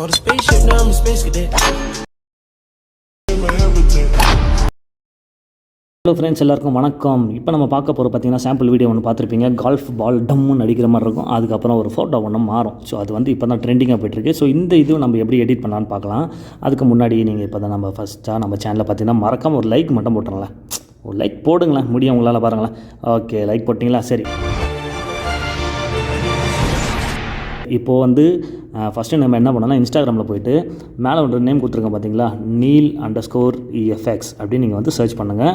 On the spaceship, now I'm a space cadet. Hello friends, எல்லாருக்கும் வணக்கம். இப்போ நம்ம பார்க்க போகிற பார்த்தீங்கன்னா சாம்பிள் வீடியோ ஒன்று பார்த்துருப்பீங்க. கால்ஃப் பால் டம்முன்னு அடிக்கிற மாதிரி இருக்கும். அதுக்கப்புறம் ஒரு ஃபோட்டோ ஒன்று மாறும். ஸோ அது வந்து இப்போ தான் ட்ரெண்டிங்காக போய்ட்டுருக்கு. ஸோ இந்த இது நம்ம எப்படி எடிட் பண்ணலான்னு பார்க்கலாம். அதுக்கு முன்னாடி நீங்கள் இப்போ தான் நம்ம ஃபஸ்ட்டாக நம்ம சேனலில் பார்த்தீங்கன்னா மறக்காமல் ஒரு லைக் மட்டும் போட்டுருங்களேன். ஒரு லைக் போடுங்களேன், முடியும் உங்களால் பாருங்களேன். ஓகே, லைக் போட்டிங்களா? சரி. இப்போது வந்து ஃபஸ்ட்டு நம்ம என்ன பண்ணோம்னா இன்ஸ்டாகிராமில் போய்ட்டு மேலே ஒரு நேம் கொடுத்துருக்கோம் பார்த்தீங்களா, Neil_EFX அப்படின்னு நீங்கள் வந்து சர்ச் பண்ணுங்கள்.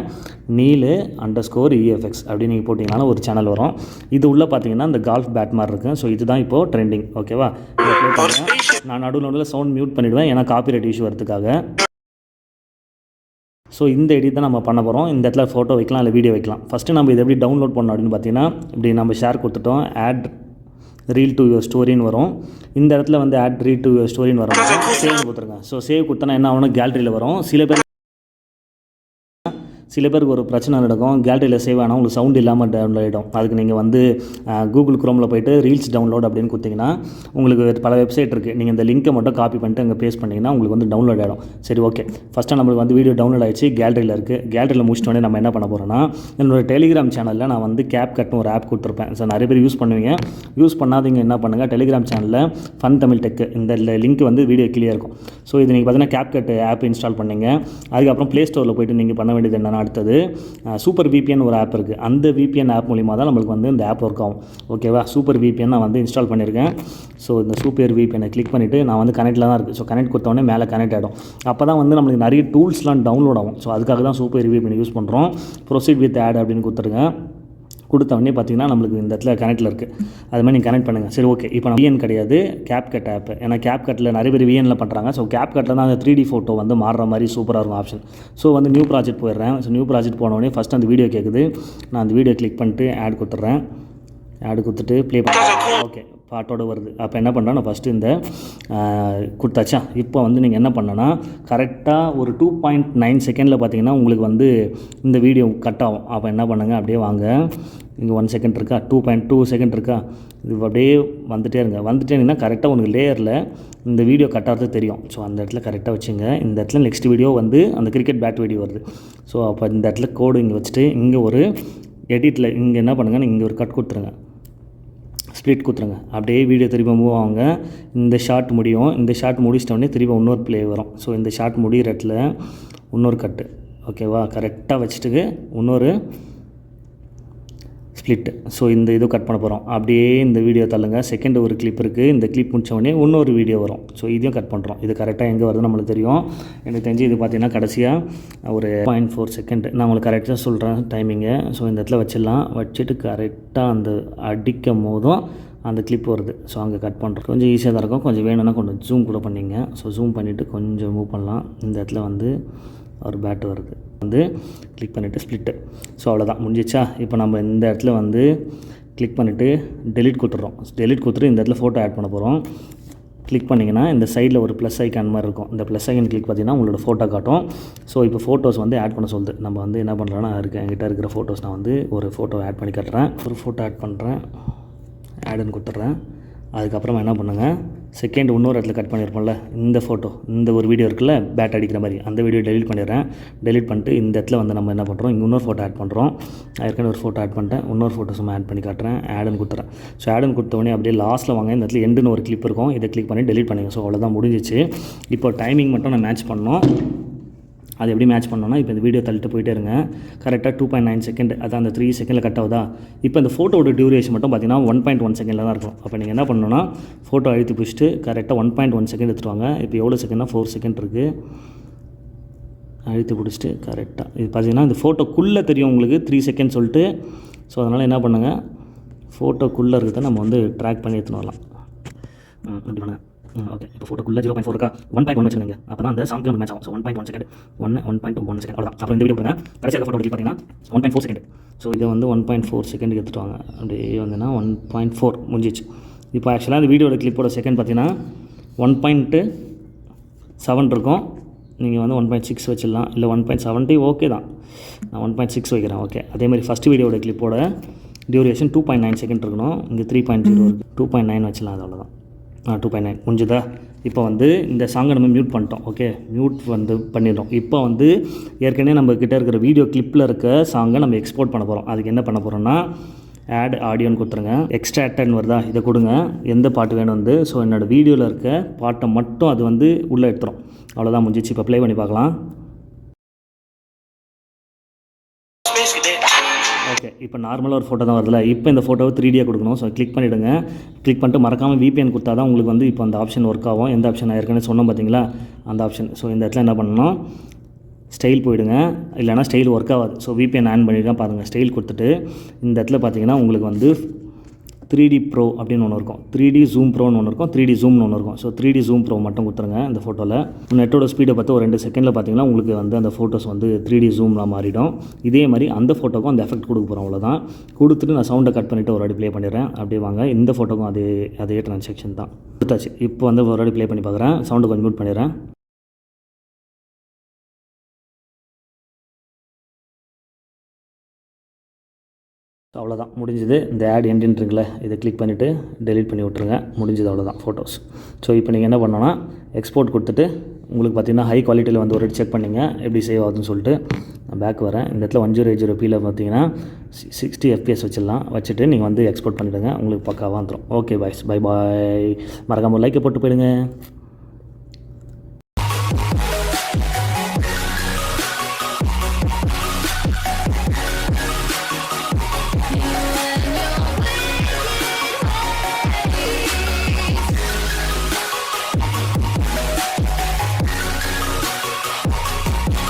Neil_EFX அப்படின்னு நீங்கள் போட்டிங்கனாலும் ஒரு சேனல் வரும். இது உள்ளே பார்த்தீங்கன்னா இந்த கால்ஃப் பேட் மாதிரி இருக்குது. ஸோ இதுதான் இப்போது ட்ரெண்டிங். ஓகேவா? நான் நடுவில் சவுண்ட் மியூட் பண்ணிவிடுவேன், ஏன்னா காப்பிரைட் இஷ்யூ வரதுக்காக. ஸோ இந்த எடிட் தான் நம்ம பண்ண போகிறோம். இந்த இடத்துல ஃபோட்டோ வைக்கலாம், இல்லை வீடியோ வைக்கலாம். ஃபஸ்ட்டு நம்ம இதை எப்படி டவுன்லோட் பண்ணோம் அப்படின்னு பார்த்தீங்கன்னா, இப்படி நம்ம ஷேர் கொடுத்துட்டோம். ஆட் ரீல் டு யுவர் ஸ்டோரின்னு வரும். இந்த இடத்துல வந்து ஆட் ரீல் டு யுவர் ஸ்டோரின்னு வரும். சேவ் கொடுத்துருங்க. ஸோ சேவ் கொடுத்தனா என்ன ஆகணும், கேலரியில் வரும். சில பேருக்கு ஒரு பிரச்சனை நடக்கும், கேலரியில் சேவ் ஆனால் உங்களுக்கு சவுண்ட் இல்லாமல் டவுன்லோட் ஆகிடும். அதுக்கு நீங்கள் வந்து கூகுள் குரோமில் போய்ட்டு ரீல்ஸ் டவுன்லோட் அப்படின்னு கொடுத்தீங்கன்னா உங்களுக்கு பல வெப்சைட் இருக்குது. நீங்கள் இந்த லிங்க்கை மட்டும் காப்பி பண்ணிட்டு அங்கே பேஸ்ட் பண்ணிங்கன்னா உங்களுக்கு வந்து டவுன்லோட் ஆகிடும். சரி, ஓகே. ஃபஸ்ட்டு நம்மளுக்கு வந்து வீடியோ டவுன்லோட் ஆகிடுச்சு, கேலரியில் இருக்குது. கேலரியில் முடிச்சிட்டோடனே நம்ம என்ன பண்ண போகிறோன்னா, என்னோட டெலிகிராம் சேனலில் நான் வந்து CapCutனு ஒரு ஆப் கொடுத்துருப்பேன். ஸோ நிறைய பேர் யூஸ் பண்ணுவீங்க. யூஸ் பண்ணாதீங்க என்ன பண்ணுங்கள், டெலிகிராம் சேனலில் ஃபன் தமிழ் டெக் இந்த லிங்க் வந்து வீடியோ கிளியர் இருக்கும். ஸோ இது நீங்கள் பார்த்தீங்கன்னா CapCut ஆப் இன்ஸ்டால் பண்ணிங்க. அதுக்கப்புறம் ப்ளே ஸ்டோரில் போய்ட்டு நீங்கள் பண்ண வேண்டியது என்னென்னா, அடுத்தது சூப்பர் VPN ஒரு ஆப் இருக்குது. அந்த VPN ஆப் மூலிமா தான் நம்மளுக்கு வந்து இந்த ஆப் ஒர்க் ஆகும். ஓகேவா? சூப்பர் VPN நான் வந்து இன்ஸ்டால் பண்ணியிருக்கேன். ஸோ இந்த சூப்பர் VPN கிளிக் பண்ணிவிட்டு நான் வந்து கனெக்டில் தான் இருக்குது. ஸோ கனெக்ட் கொடுத்தோடனே மேலே கனெக்ட் ஆகிடும். அப்போ தான் வந்து நம்மளுக்கு நிறைய டூல்ஸ்லாம் டவுன்லோட் ஆகும். ஸோ அதுக்காக தான் சூப்பர் VPN யூஸ் பண்ணுறோம். ப்ரொசீட் வித் ஆட் அப்படின்னு கொடுத்துருங்க. கொடுத்தவொடனே பார்த்தீங்கன்னா நம்மளுக்கு இந்த இடத்துல கனெக்டில் இருக்குது. அது மாதிரி நீங்கள் கனெக்ட் பண்ணுங்கள். சரி, ஓகே. இப்போ VN கிடையாது, CapCut ஆப். ஏன்னா CapCutல நிறைய பேர் VNல பண்ணுறாங்க. ஸோ CapCutல தான் அந்த 3D ஃபோட்டோ வந்து மாறுற மாதிரி சூப்பராக இருக்கும் ஆப்ஷன். ஸோ வந்து நியூ ப்ராஜெக்ட் போயிடுறேன். ஸோ நியூ ப்ராஜெக்ட் போனோடனே ஃபஸ்ட் அந்த வீடியோ கேட்குது. நான் அந்த வீடியோ கிளிக் பண்ணிட்டு ஆட் கொடுத்துட்றேன். ஆடு கொடுத்துட்டு ப்ளே பண்ணுறேன். ஓகே, பாட்டோடு வருது. அப்போ என்ன பண்ணுறேன், நான் ஃபஸ்ட்டு இந்த கொடுத்தாச்சா. இப்போ வந்து நீங்கள் என்ன பண்ணனா, கரெக்டாக ஒரு 2.9 செகண்டில் பார்த்தீங்கன்னா உங்களுக்கு வந்து இந்த வீடியோ கட் ஆகும். அப்போ என்ன பண்ணுங்கள், அப்படியே வாங்க. இங்கே 1 செகண்ட் இருக்கா, 2.2 செகண்ட் இருக்கா, இது அப்படியே வந்துகிட்டே இருங்க. வந்துட்டே இருந்தீங்கன்னா கரெக்டாக உங்களுக்கு லேயரில் இந்த வீடியோ கட் ஆகிறது தெரியும். ஸோ அந்த இடத்துல கரெக்டாக வச்சுங்க. இந்த இடத்துல நெக்ஸ்ட் வீடியோ வந்து அந்த கிரிக்கெட் பேட் வீடியோ வருது. ஸோ அப்போ இந்த இடத்துல கோடு இங்கே வச்சுட்டு இங்கே ஒரு எடிட்டில் இங்கே என்ன பண்ணுங்கள், இங்கே ஒரு கட் கொடுத்துருங்க, ஸ்ப்ளிட் கொடுத்துருங்க. அப்படியே வீடியோ திரும்ப மூவ் ஆகுங்க. இந்த ஷார்ட் முடியும். இந்த ஷார்ட் முடிச்சிட்டோடனே திரும்ப இன்னொரு ப்ளே வரும். ஸோ இந்த ஷார்ட் முடிகிற இடத்துல இன்னொரு கட்டு. ஓகேவா? கரெக்டாக வச்சுட்டு இன்னொரு ஸ்ப்ளிட்டு. ஸோ இந்த இது கட் பண்ண போகிறோம். அப்படியே இந்த வீடியோ தள்ளுங்க. செகண்ட் ஒரு கிளிப் இருக்குது. இந்த கிளிப் முடித்தோடனே இன்னொரு வீடியோ வரும். ஸோ இதையும் கட் பண்ணுறோம். இது கரெக்டாக எங்கே வருதுன்னு நம்மளுக்கு தெரியும். எனக்கு தெரிஞ்சு இது பார்த்திங்கன்னா கடைசியாக ஒரு 0.4 செகண்ட். நான் உங்களுக்கு கரெக்டாக சொல்கிறேன் டைமிங்கு. ஸோ இந்த இடத்துல வச்சிடலாம். வச்சுட்டு கரெக்டாக அந்த அடிக்கும் போதும் அந்த கிளிப் வருது. ஸோ அங்கே கட் பண்ணுறோம். கொஞ்சம் ஈஸியாக தான் இருக்கும். கொஞ்சம் வேணும்னா கொஞ்சம் ஜூம் கூட பண்ணிங்க. ஸோ ஜூம் பண்ணிவிட்டு கொஞ்சம் மூவ் பண்ணலாம். இந்த இடத்துல வந்து ஒரு பேட் வருது, வந்து கிளிக் பண்ணிவிட்டு ஸ்ப்ளிட்டு. ஸோ அவ்வளோதான், முடிஞ்சிச்சா. இப்போ நம்ம இந்த இடத்துல வந்து கிளிக் பண்ணிவிட்டு டெலிட் கொடுத்துட்றோம். டெலிட் கொடுத்துட்டு இந்த இடத்துல ஃபோட்டோ ஆட் பண்ண போகிறோம். கிளிக் பண்ணிங்கன்னா இந்த சைடில் ஒரு ப்ளஸ் ஐக்கான் மாதிரி இருக்கும். இந்த ப்ளஸ் ஐக்கான் கிளிக் பண்ணிங்கன்னா உங்களோட ஃபோட்டோ காட்டும். ஸோ இப்போ ஃபோட்டோஸ் வந்து ஆட் பண்ண சொல்லுது. நம்ம வந்து என்ன பண்ணுறோன்னா, என்கிட்ட இருக்கிற ஃபோட்டோஸ் நான் வந்து ஒரு ஃபோட்டோ ஆட் பண்ணி காட்டுறேன். ஒரு ஃபோட்டோ ஆட் பண்ணுறேன், ஆடுன்னு கொடுத்துட்றேன். அதுக்கப்புறமா என்ன பண்ணுங்கள், செகண்ட் இன்னொரு இடத்துல கட் பண்ணியிருப்போம்ல, இந்த ஃபோட்டோ, இந்த ஒரு வீடியோ இருக்குல்ல பேட் அடிக்கிற மாதிரி, அந்த வீடியோ டெலிட் பண்ணிடுறேன். டெலிட் பண்ணிட்டு இந்த இடத்துல வந்து நம்ம என்ன பண்ணுறோம், இங்கே இன்னொரு ஃபோட்டோ ஆட் பண்ணுறோம். ஏற்கனவே ஒரு ஃபோட்டோ ஆட் பண்ணிட்டேன். இன்னொரு ஃபோட்டோ சும்மா ஆட் பண்ணி காட்டுறேன். ஆடுன்னு கொடுத்துறேன். ஸோ ஆடுன்னு கொடுத்தோடனே அப்படியே லாஸ்ட்டில் வாங்க. இந்த இடத்துல எண்டுன்னு ஒரு கிளிப் இருக்கும். இதை கிளிக் பண்ணி டெலிட் பண்ணுங்கள். ஸோ அவ்வளோதான், முடிஞ்சிச்சு. இப்போ டைமிங் மட்டும் நான் மேட்ச் பண்ணோம். அது எப்படி மேட்ச் பண்ணோன்னா, இப்போ இந்த வீடியோ தள்ளிட்டு போயிட்டே இருங்க. கரெக்டாக 2.9 செகண்ட், அதான் அந்த 3 செகண்டில் கட் ஆகுதா. இப்போ இந்த ஃபோட்டோட டியூரேஷன் மட்டும் பார்த்தீங்கன்னா 1.1 செகண்டில் தான் இருக்கும். அப்போ நீங்கள் என்ன பண்ணணும்னா, ஃபோட்டோ அழுத்தி பிடிச்சிட்டு கரெக்டாக 1.1 செகண்ட் எடுத்துருவாங்க. இப்போ எவ்வளோ செகண்ட்னா 4 செகண்ட் இருக்குது. அழுத்தி பிடிச்சிட்டு கரெக்டாக இது பார்த்தீங்கன்னா இந்த ஃபோட்டோக்குள்ளே தெரியும் உங்களுக்கு 3 செகண்ட் சொல்லிட்டு. ஸோ அதனால் என்ன பண்ணுங்கள், ஃபோட்டோக்குள்ளே இருக்கிறத நம்ம வந்து ட்ராக் பண்ணி எடுத்துன்னு வரலாம். அப்படி பண்ணுங்கள். ஓகே, இப்போ ஃபோட்டோக்குள்ளே 0.4 இருக்கா, 1.1 வச்சுருங்க. அப்போ தான் அந்த சாங்க்கு வந்து மேட்ச் ஆகும். ஸோ 1.1 செகண்ட், 1.1 செகண்ட், அவ்வளோதான். அப்புறம் இந்த வீடியோ பாருங்க, கடைசியாக ஃபோட்டோ பார்த்தீங்கன்னா 1.4 செகண்ட். ஸோ இதை வந்து 1.4 செகண்ட் எடுத்துகிட்டு வாங்க. அப்படியே வந்துன்னா 1.4 முடிஞ்சிச்சு. இப்போ ஆக்சுவலாக அந்த வீடியோட கிளிப்போட செகண்ட் பார்த்தீங்கன்னா 1.7 இருக்கும். நீங்கள் வந்து 1.6 வச்சிடலாம், இல்லை 1.70 ஓகே தான். நான் 1.6 வைக்கிறேன். ஓகே, அதேமாதிரி ஃபஸ்ட்டு வீடியோட கிளிப்போட டியூரேஷன் 2.9 செகண்ட் இருக்கணும். இங்கே 3.0 இருக்குது. 2.9 வச்சிடலாம். அது அவ்வளோதான். 2.9 முடிஞ்சுதா. இப்போ வந்து இந்த சாங்கை நம்ம மியூட் பண்ணிட்டோம். ஓகே, மியூட் வந்து பண்ணிடுறோம். இப்போ வந்து ஏற்கனவே நம்ம கிட்டே இருக்கிற வீடியோ கிளிப்பில் இருக்க சாங்கை நம்ம எக்ஸ்போர்ட் பண்ண போகிறோம். அதுக்கு என்ன பண்ண போகிறோம்னா ஆட் ஆடியோன்னு கொடுத்துருங்க. எக்ஸ்ட்ராக்டர்னு வருதா, இதை கொடுங்க. எந்த பாட்டு வேணும் வந்து ஸோ என்னோடய வீடியோவில் இருக்க பாட்டை மட்டும் அது வந்து உள்ளே எடுத்துரும். அவ்வளோதான், முடிஞ்சிச்சு. இப்போ ப்ளே பண்ணி பார்க்கலாம். ஓகே, இப்போ நார்மலாக ஒரு ஃபோட்டோ தான் வருதுல. இப்போ இந்த ஃபோட்டோவை 3Dயாக கொடுக்கணும். ஸோ கிளிக் பண்ணிவிடுங்க. கிளிக் பண்ணிட்டு மறக்காமல் VPN கொடுத்தா தான் உங்களுக்கு வந்து இப்போ அந்த ஆப்ஷன் ஒர்க் ஆகும். எந்த ஆப்ஷன் நான் ஏற்கனவே சொன்னோம் பார்த்தீங்களா, அந்த ஆப்ஷன். ஸோ இந்த இடத்துல என்ன பண்ணணும், ஸ்டைல் போயிடுங்க, இல்லைனா ஸ்டைல் ஒர்க் ஆகாது. ஸோ VPN ஆன் பண்ணிவிட்டு பாருங்கள். ஸ்டைல் கொடுத்துட்டு இந்த இடத்துல பார்த்தீங்கன்னா உங்களுக்கு வந்து 3D ப்ரோ அப்படின்னு ஒன்று இருக்கும், 3D ஜூம் ப்ரோன்னு ஒன்று இருக்கும், 3D ஜூம்னு ஒன்று இருக்கும். ஸோ 3D ஜூம் ப்ரோ மட்டும் கொடுத்துருங்க இந்த ஃபோட்டோவில். நெட்டோட ஸ்பீடை பார்த்து ஒரு 2 செகண்டில் பார்த்தீங்கன்னா உங்களுக்கு வந்து அந்த ஃபோட்டோஸ் வந்து 3D ஜூம்லாம் மாறிடும். இதே மாதிரி அந்த ஃபோட்டோக்கும் அந்த எஃபெக்ட் கொடுக்க போகிறோம். அவ்வளோதான். கொடுத்துட்டு நான் சவுண்டை கட் பண்ணிவிட்டு ஒரு வாட்டி ப்ளே பண்ணிடுறேன். அப்படியே வாங்க, இந்த ஃபோட்டோக்கும் அதே ட்ரான்சாக்ஷன் தான் கொடுத்தாச்சு. இப்போ வந்து ஒரு வாட்டி ப்ளே பண்ணி பார்க்குறேன். சவுண்டை கொஞ்சம் மியூட் பண்ணிடுறேன். அவ்வளோதான், முடிஞ்சுது. இந்த ஆட் எண்டின்னு இருக்குல்ல, இதை கிளிக் பண்ணிவிட்டு டெலிட் பண்ணி விட்ருங்க. முடிஞ்சது, அவ்வளோதான் ஃபோட்டோஸ். ஸோ இப்போ நீங்கள் என்ன பண்ணோன்னா எக்ஸ்போர்ட் கொடுத்துட்டு உங்களுக்கு பார்த்தீங்கன்னா ஹை குவாலிட்டியில் வந்து ஒரு செக் பண்ணிங்க எப்படி சேவ் ஆகுதுன்னு சொல்லிட்டு. நான் பேக் வரேன். இந்த இடத்துல 1080pயில் பார்த்தீங்கன்னா 60 FPS வச்சிடலாம். வச்சுட்டு நீங்கள் வந்து எக்ஸ்போர்ட் பண்ணிவிடுங்க. உங்களுக்கு பக்காவாக வந்துடும். Okay boys, bye bye. மறக்காமல் லைக்கை போட்டு போயிடுங்க.